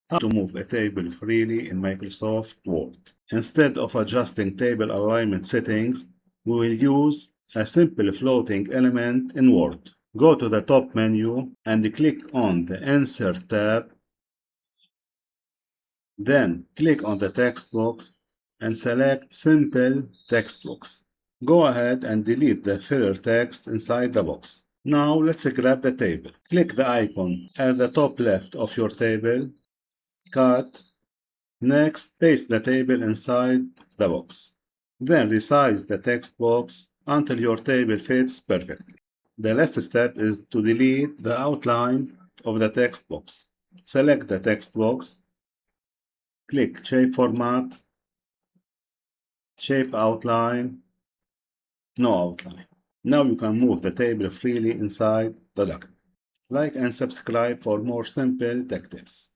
How to move a table freely in Microsoft Word. Instead of adjusting table alignment settings, we will use a simple floating element in Word. Go to the top menu and click on the Insert tab. Then click on the text box and select Simple Text Box. Go ahead and delete the filler text inside the box. Now let's grab the table. Click the icon at the top left of your table. Cut. Next, paste the table inside the box. Then resize the text box until your table fits perfectly. The last step is to delete the outline of the text box. Select the text box. Click Shape Format, Shape Outline, No Outline. Now you can move the table freely inside the document. Like and subscribe for more simple tech tips.